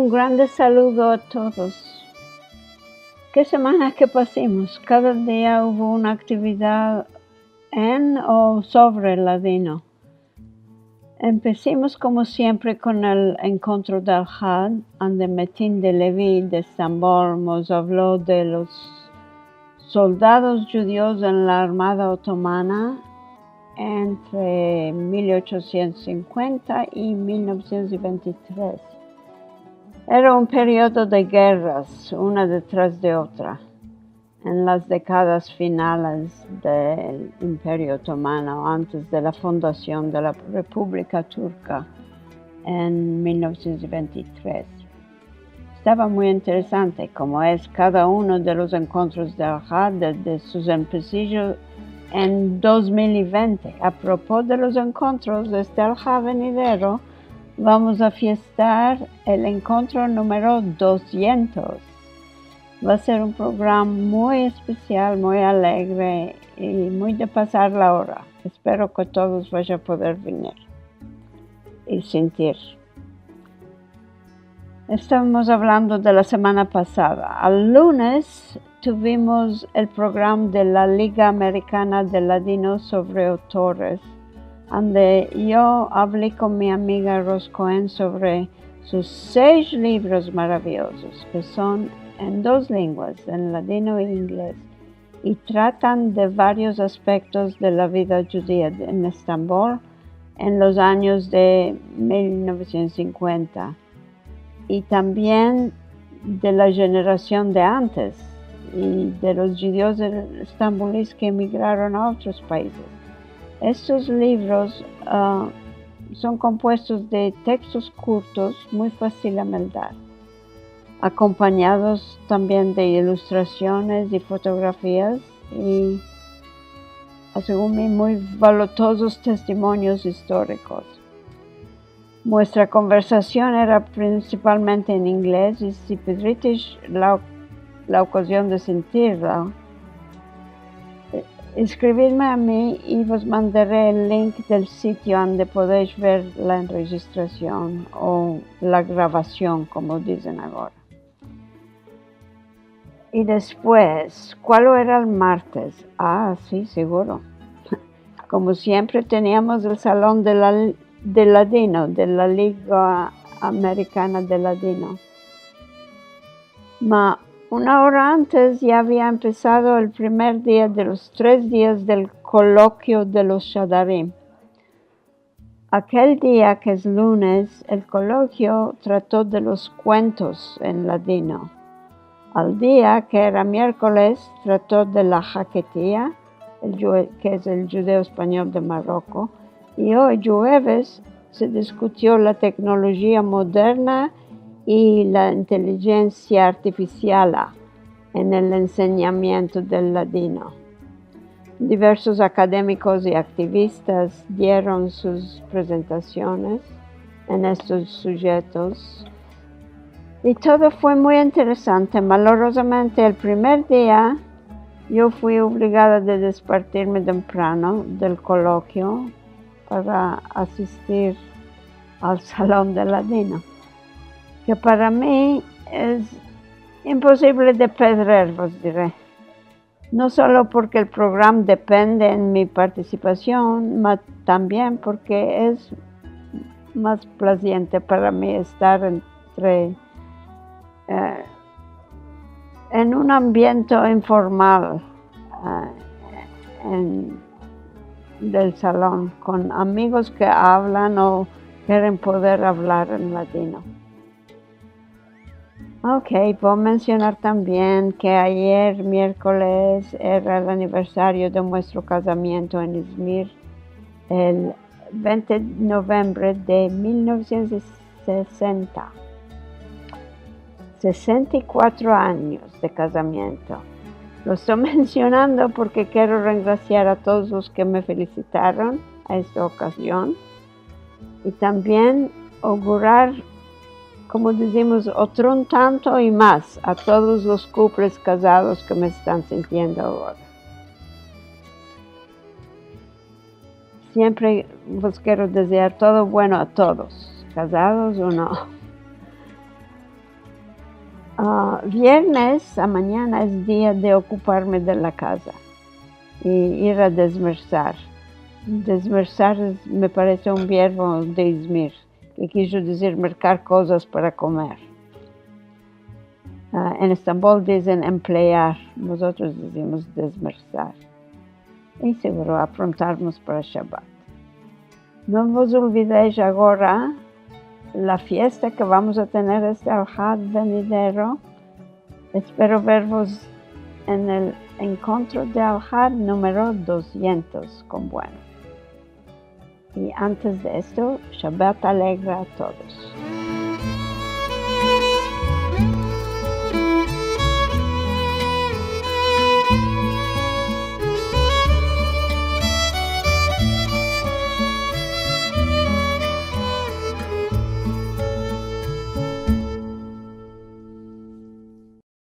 Un grande saludo a todos. ¿Qué semana que pasamos? Cada día hubo una actividad en o sobre el ladino. Empecemos como siempre con el encuentro del Had, donde Metin de Levi de Estambul nos habló de los soldados judíos en la Armada Otomana entre 1850 y 1923. Era un periodo de guerras, una detrás de otra, en las décadas finales del Imperio Otomano, antes de la fundación de la República Turca en 1923. Estaba muy interesante, como es cada uno de los encuentros del Had desde sus empecillos en 2020. A propósito de los encuentros desde el Had venidero, vamos a fiestar el encuentro número 200. Va a ser un programa muy especial, muy alegre y muy de pasar la hora. Espero que todos vayan a poder venir y sentir. Estamos hablando de la semana pasada. El lunes tuvimos el programa de la Liga Americana de Ladinos sobre autores, donde yo hablé con mi amiga Ros Cohen sobre sus 6 libros maravillosos, que son en 2 lenguas, en ladino e inglés, y tratan de varios aspectos de la vida judía en Estambul en los años de 1950, y también de la generación de antes, y de los judíos estambulíes que emigraron a otros países. Estos libros son compuestos de textos cortos, muy fácil de memorizar, acompañados también de ilustraciones y fotografías y, según mí, muy valiosos testimonios históricos. Nuestra conversación era principalmente en inglés y si pudierais la ocasión de sentirla, escribidme a mí y os mandaré el link del sitio donde podéis ver la enregistración o la grabación, como dicen ahora. Y después, ¿cuál era el martes? Sí, seguro. Como siempre teníamos el salón de Ladino, de la Liga Americana de Ladino. Una hora antes ya había empezado el primer día de los 3 días del coloquio de los Shadarim. Aquel día, que es lunes, el coloquio trató de los cuentos en ladino. Al día, que era miércoles, trató de la jaquetía, que es el judeo español de Marruecos, y hoy, jueves, se discutió la tecnología moderna y la inteligencia artificial en el enseñamiento del ladino. Diversos académicos y activistas dieron sus presentaciones en estos sujetos y todo fue muy interesante. Malorosamente, el primer día yo fui obligada a despertarme temprano del coloquio para asistir al salón del ladino, que para mí es imposible de perder, os diré. No solo porque el programa depende en mi participación, sino también porque es más placiente para mí estar en un ambiente informal del salón, con amigos que hablan o quieren poder hablar en ladino. Puedo mencionar también que ayer, miércoles, era el aniversario de nuestro casamiento en Izmir, el 20 de noviembre de 1960. 64 años de casamiento. Lo estoy mencionando porque quiero regraciar a todos los que me felicitaron a esta ocasión y también augurar, como decimos, otro un tanto y más a todos los couples casados que me están sintiendo ahora. Siempre os quiero desear todo bueno a todos, casados o no. Viernes a mañana es día de ocuparme de la casa y ir a desmersar. Desmersar me parece un verbo de Izmir, que quiso decir mercar cosas para comer. En Estambul dicen emplear, nosotros decimos desmersar. E seguro aprontarmos para Shabbat. Não vos olvideis agora la fiesta que vamos a tener este Al-Had venidero. Espero vervos en el encuentro de Al-Had número 200 con Bueno. Y antes de esto, Shabbat alegre a todos.